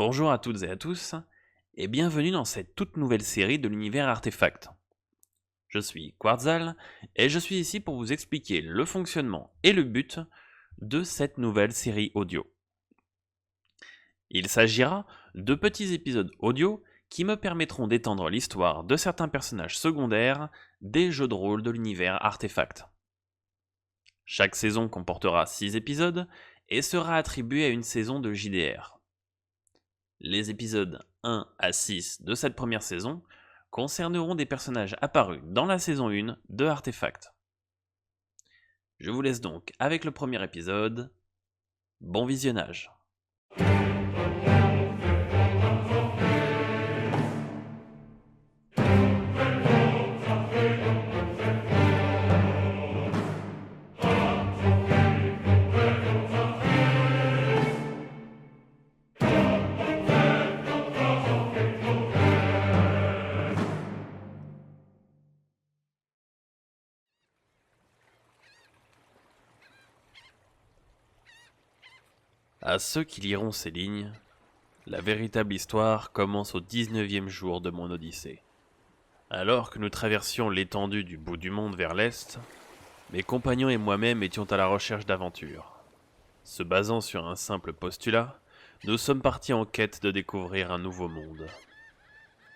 Bonjour à toutes et à tous, et bienvenue dans cette toute nouvelle série de l'univers Artefact. Je suis Quartzal, et je suis ici pour vous expliquer le fonctionnement et le but de cette nouvelle série audio. Il s'agira de petits épisodes audio qui me permettront d'étendre l'histoire de certains personnages secondaires des jeux de rôle de l'univers Artefact. Chaque saison comportera 6 épisodes et sera attribuée à une saison de JDR. Les épisodes 1 à 6 de cette première saison concerneront des personnages apparus dans la saison 1 de Artefact. Je vous laisse donc avec le premier épisode. Bon visionnage. À ceux qui liront ces lignes, la véritable histoire commence au 19e jour de mon odyssée. Alors que nous traversions l'étendue du bout du monde vers l'est, mes compagnons et moi-même étions à la recherche d'aventures. Se basant sur un simple postulat, nous sommes partis en quête de découvrir un nouveau monde.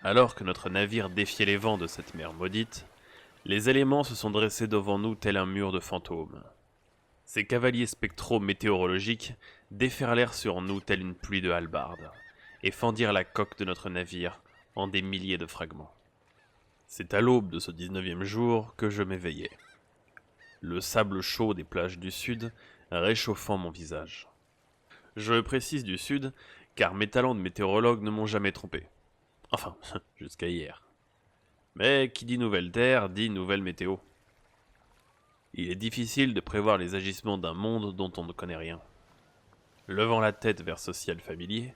Alors que notre navire défiait les vents de cette mer maudite, les éléments se sont dressés devant nous tel un mur de fantômes. Ces cavaliers spectraux météorologiques déferlèrent sur nous telle une pluie de hallebardes, et fendirent la coque de notre navire en des milliers de fragments. C'est à l'aube de ce 19e jour que je m'éveillai. Le sable chaud des plages du sud réchauffant mon visage. Je précise du sud, car mes talents de météorologue ne m'ont jamais trompé. Enfin, jusqu'à hier. Mais qui dit nouvelle terre, dit nouvelle météo. Il est difficile de prévoir les agissements d'un monde dont on ne connaît rien. Levant la tête vers ce ciel familier,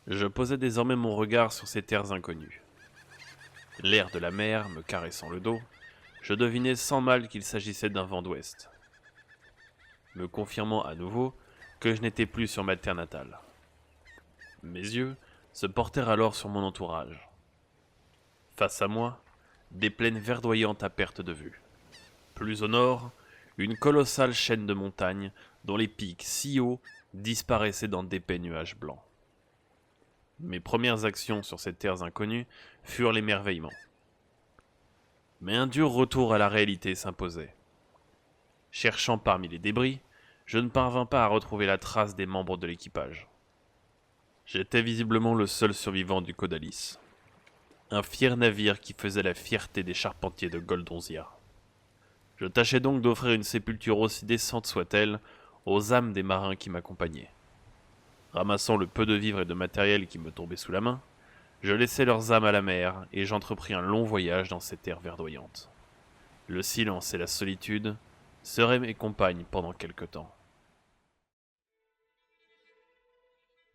je posais désormais mon regard sur ces terres inconnues. L'air de la mer me caressant le dos, je devinais sans mal qu'il s'agissait d'un vent d'ouest, me confirmant à nouveau que je n'étais plus sur ma terre natale. Mes yeux se portèrent alors sur mon entourage. Face à moi, des plaines verdoyantes à perte de vue. Plus au nord, une colossale chaîne de montagnes dont les pics si hauts disparaissaient dans d'épais nuages blancs. Mes premières actions sur ces terres inconnues furent l'émerveillement. Mais un dur retour à la réalité s'imposait. Cherchant parmi les débris, je ne parvins pas à retrouver la trace des membres de l'équipage. J'étais visiblement le seul survivant du Caudalis. Un fier navire qui faisait la fierté des charpentiers de Goldonzia. Je tâchais donc d'offrir une sépulture aussi décente soit-elle aux âmes des marins qui m'accompagnaient. Ramassant le peu de vivres et de matériel qui me tombait sous la main, je laissai leurs âmes à la mer et j'entrepris un long voyage dans ces terres verdoyantes. Le silence et la solitude seraient mes compagnes pendant quelque temps.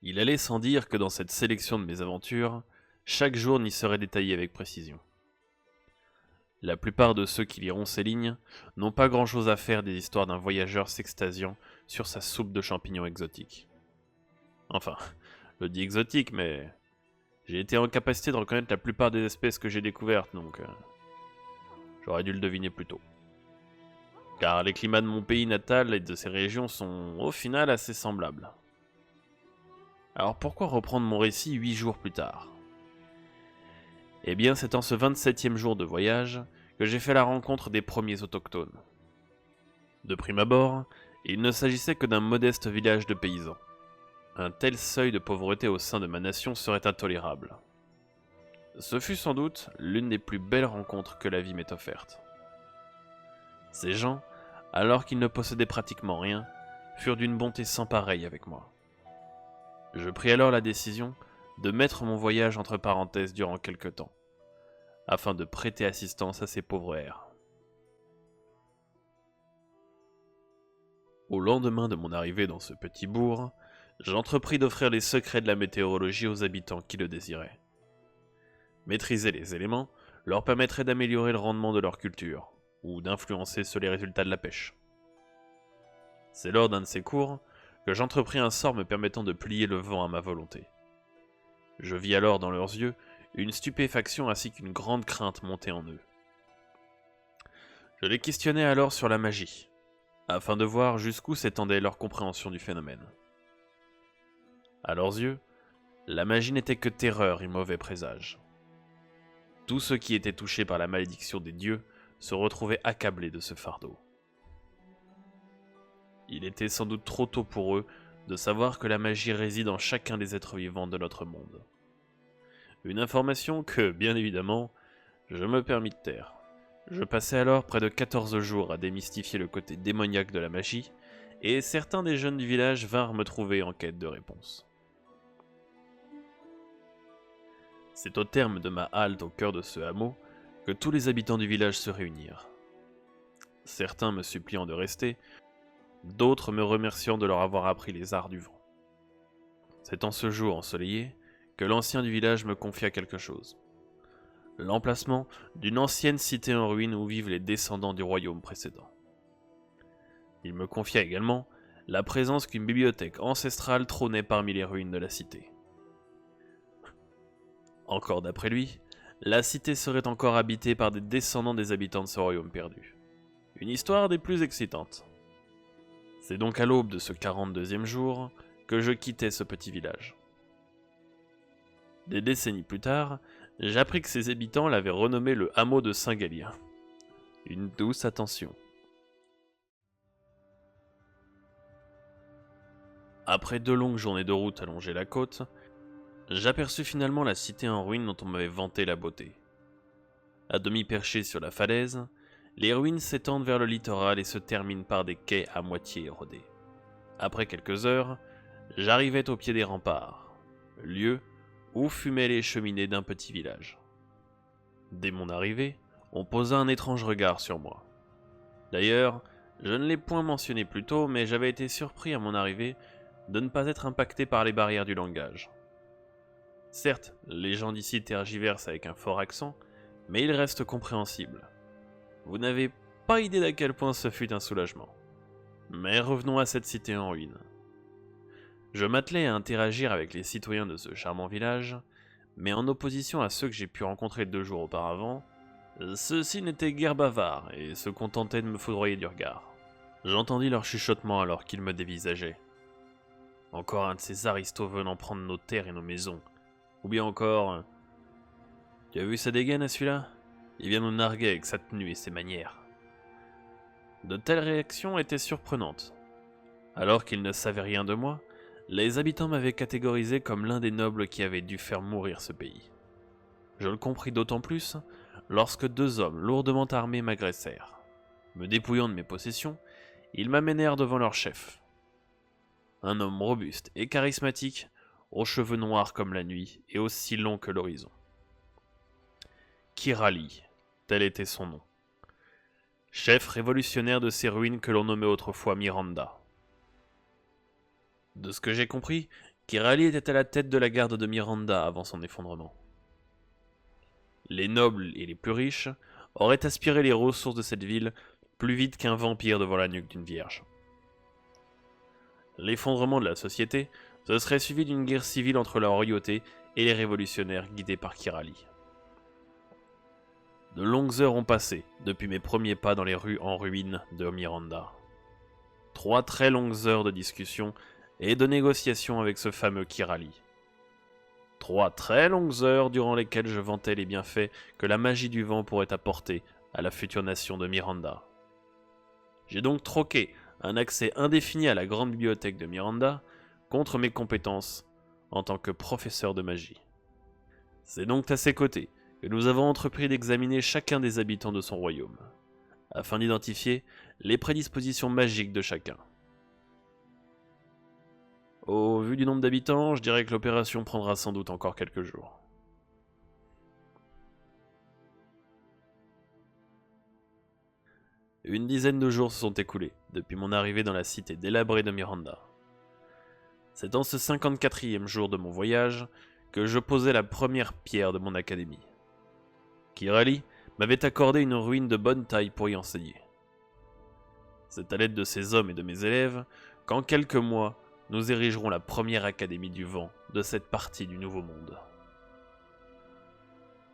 Il allait sans dire que dans cette sélection de mes aventures, chaque jour n'y serait détaillé avec précision. La plupart de ceux qui liront ces lignes n'ont pas grand-chose à faire des histoires d'un voyageur s'extasiant sur sa soupe de champignons exotiques. Enfin, je dis exotique, mais j'ai été en capacité de reconnaître la plupart des espèces que j'ai découvertes, donc j'aurais dû le deviner plus tôt. Car les climats de mon pays natal et de ces régions sont au final assez semblables. Alors pourquoi reprendre mon récit 8 jours plus tard ? Eh bien, c'est en ce 27e jour de voyage que j'ai fait la rencontre des premiers autochtones. De prime abord, il ne s'agissait que d'un modeste village de paysans. Un tel seuil de pauvreté au sein de ma nation serait intolérable. Ce fut sans doute l'une des plus belles rencontres que la vie m'ait offerte. Ces gens, alors qu'ils ne possédaient pratiquement rien, furent d'une bonté sans pareille avec moi. Je pris alors la décision de mettre mon voyage entre parenthèses durant quelque temps, afin de prêter assistance à ces pauvres airs. Au lendemain de mon arrivée dans ce petit bourg, j'entrepris d'offrir les secrets de la météorologie aux habitants qui le désiraient. Maîtriser les éléments leur permettrait d'améliorer le rendement de leur culture, ou d'influencer sur les résultats de la pêche. C'est lors d'un de ces cours que j'entrepris un sort me permettant de plier le vent à ma volonté. Je vis alors dans leurs yeux une stupéfaction ainsi qu'une grande crainte monter en eux. Je les questionnai alors sur la magie, afin de voir jusqu'où s'étendait leur compréhension du phénomène. À leurs yeux, la magie n'était que terreur et mauvais présage. Tous ceux qui étaient touchés par la malédiction des dieux se retrouvaient accablés de ce fardeau. Il était sans doute trop tôt pour eux de savoir que la magie réside en chacun des êtres vivants de notre monde. Une information que, bien évidemment, je me permis de taire. Je passai alors près de 14 jours à démystifier le côté démoniaque de la magie, et certains des jeunes du village vinrent me trouver en quête de réponses. C'est au terme de ma halte au cœur de ce hameau que tous les habitants du village se réunirent. Certains me suppliant de rester, d'autres me remerciant de leur avoir appris les arts du vent. C'est en ce jour ensoleillé que l'ancien du village me confia quelque chose. L'emplacement d'une ancienne cité en ruine où vivent les descendants du royaume précédent. Il me confia également la présence qu'une bibliothèque ancestrale trônait parmi les ruines de la cité. Encore d'après lui, la cité serait encore habitée par des descendants des habitants de ce royaume perdu. Une histoire des plus excitantes. C'est donc à l'aube de ce 42e jour que je quittais ce petit village. Des décennies plus tard, j'appris que ses habitants l'avaient renommé le hameau de Saint-Galien. Une douce attention. Après 2 longues journées de route à longer la côte, j'aperçus finalement la cité en ruine dont on m'avait vanté la beauté. À demi perchées sur la falaise, les ruines s'étendent vers le littoral et se terminent par des quais à moitié érodés. Après quelques heures, j'arrivais au pied des remparts, lieu où fumaient les cheminées d'un petit village. Dès mon arrivée, on posa un étrange regard sur moi. D'ailleurs, je ne l'ai point mentionné plus tôt, mais j'avais été surpris à mon arrivée de ne pas être impacté par les barrières du langage. Certes, les gens d'ici tergiversent avec un fort accent, mais ils restent compréhensibles. Vous n'avez pas idée d'à quel point ce fut un soulagement. Mais revenons à cette cité en ruine. Je m'attelai à interagir avec les citoyens de ce charmant village, mais en opposition à ceux que j'ai pu rencontrer 2 jours auparavant, ceux-ci n'étaient guère bavards et se contentaient de me foudroyer du regard. J'entendis leur chuchotement alors qu'ils me dévisageaient. Encore un de ces aristos venant prendre nos terres et nos maisons. Ou bien encore... Tu as vu sa dégaine à celui-là ? Il vient nous narguer avec sa tenue et ses manières. De telles réactions étaient surprenantes. Alors qu'ils ne savaient rien de moi, les habitants m'avaient catégorisé comme l'un des nobles qui avaient dû faire mourir ce pays. Je le compris d'autant plus lorsque 2 hommes lourdement armés m'agressèrent. Me dépouillant de mes possessions, ils m'amenèrent devant leur chef. Un homme robuste et charismatique, aux cheveux noirs comme la nuit et aussi longs que l'horizon. Kirali, tel était son nom. Chef révolutionnaire de ces ruines que l'on nommait autrefois Miranda. De ce que j'ai compris, Kirali était à la tête de la garde de Miranda avant son effondrement. Les nobles et les plus riches auraient aspiré les ressources de cette ville plus vite qu'un vampire devant la nuque d'une vierge. L'effondrement de la société se serait suivi d'une guerre civile entre la royauté et les révolutionnaires guidés par Kirali. De longues heures ont passé depuis mes premiers pas dans les rues en ruine de Miranda. 3 très longues heures de discussion et de négociation avec ce fameux Kirali. 3 très longues heures durant lesquelles je vantais les bienfaits que la magie du vent pourrait apporter à la future nation de Miranda. J'ai donc troqué un accès indéfini à la grande bibliothèque de Miranda contre mes compétences en tant que professeur de magie. C'est donc à ses côtés que nous avons entrepris d'examiner chacun des habitants de son royaume, afin d'identifier les prédispositions magiques de chacun. Au vu du nombre d'habitants, je dirais que l'opération prendra sans doute encore quelques jours. Une dizaine de jours se sont écoulés depuis mon arrivée dans la cité délabrée de Miranda. C'est dans ce 54e jour de mon voyage que je posai la première pierre de mon académie. Kirali m'avait accordé une ruine de bonne taille pour y enseigner. C'est à l'aide de ces hommes et de mes élèves qu'en quelques mois, nous érigerons la première académie du vent de cette partie du Nouveau Monde.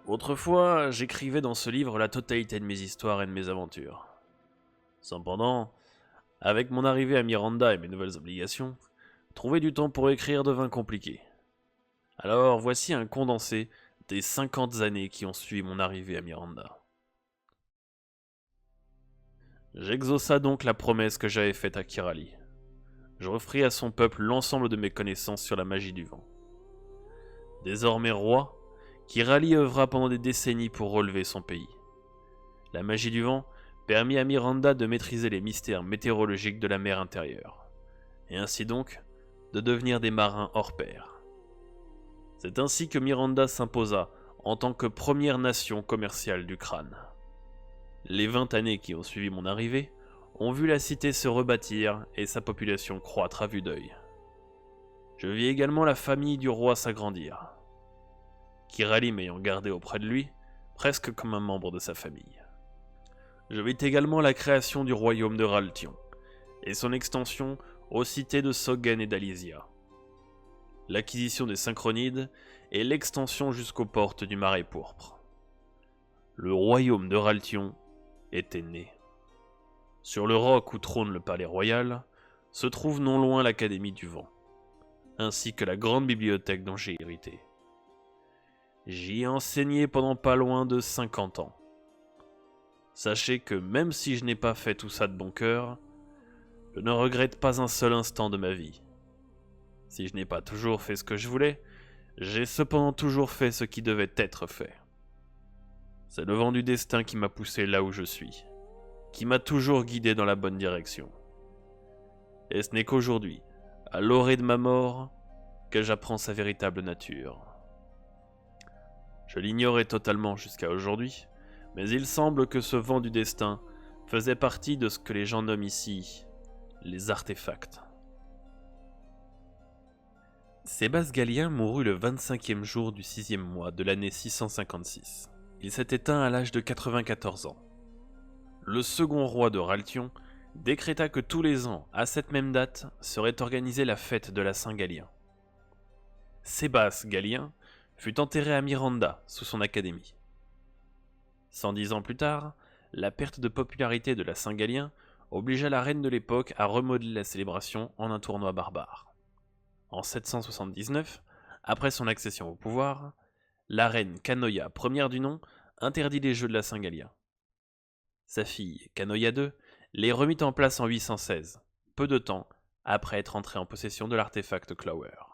Autrefois, j'écrivais dans ce livre la totalité de mes histoires et de mes aventures. Cependant, avec mon arrivée à Miranda et mes nouvelles obligations, trouver du temps pour écrire devint compliqué. Alors voici un condensé des 50 années qui ont suivi mon arrivée à Miranda. J'exauça donc la promesse que j'avais faite à Kirali. Je offris à son peuple l'ensemble de mes connaissances sur la magie du vent. Désormais roi, Kirali œuvra pendant des décennies pour relever son pays. La magie du vent permit à Miranda de maîtriser les mystères météorologiques de la mer intérieure, et ainsi donc de devenir des marins hors pair. C'est ainsi que Miranda s'imposa en tant que première nation commerciale du crâne. Les 20 années qui ont suivi mon arrivée ont vu la cité se rebâtir et sa population croître à vue d'œil. Je vis également la famille du roi s'agrandir, Kirali m'ayant gardé auprès de lui, presque comme un membre de sa famille. Je vis également la création du royaume de Raltion, et son extension aux cités de Soggen et d'Alysia, l'acquisition des Synchronides et l'extension jusqu'aux portes du Marais Pourpre. Le royaume de Raltion était né. Sur le roc où trône le palais royal, se trouve non loin l'Académie du Vent, ainsi que la grande bibliothèque dont j'ai hérité. J'y ai enseigné pendant pas loin de 50 ans. Sachez que même si je n'ai pas fait tout ça de bon cœur, je ne regrette pas un seul instant de ma vie. Si je n'ai pas toujours fait ce que je voulais, j'ai cependant toujours fait ce qui devait être fait. C'est le vent du destin qui m'a poussé là où je suis, qui m'a toujours guidé dans la bonne direction. Et ce n'est qu'aujourd'hui, à l'orée de ma mort, que j'apprends sa véritable nature. Je l'ignorais totalement jusqu'à aujourd'hui, mais il semble que ce vent du destin faisait partie de ce que les gens nomment ici les artefacts. Sébastien Gallien mourut le 25e jour du 6e mois de l'année 656. Il s'est éteint à l'âge de 94 ans. Le second roi de Raltion décréta que tous les ans, à cette même date, serait organisée la fête de la Saint-Gallien. Sébastien Gallien fut enterré à Miranda, sous son académie. 110 ans plus tard, la perte de popularité de la Saint-Gallien obligea la reine de l'époque à remodeler la célébration en un tournoi barbare. En 779, après son accession au pouvoir, la reine Canoia, première du nom, interdit les jeux de la Saint-Gallien. Sa fille, Canoia II, les remit en place en 816, peu de temps après être entrée en possession de l'artefact Clower.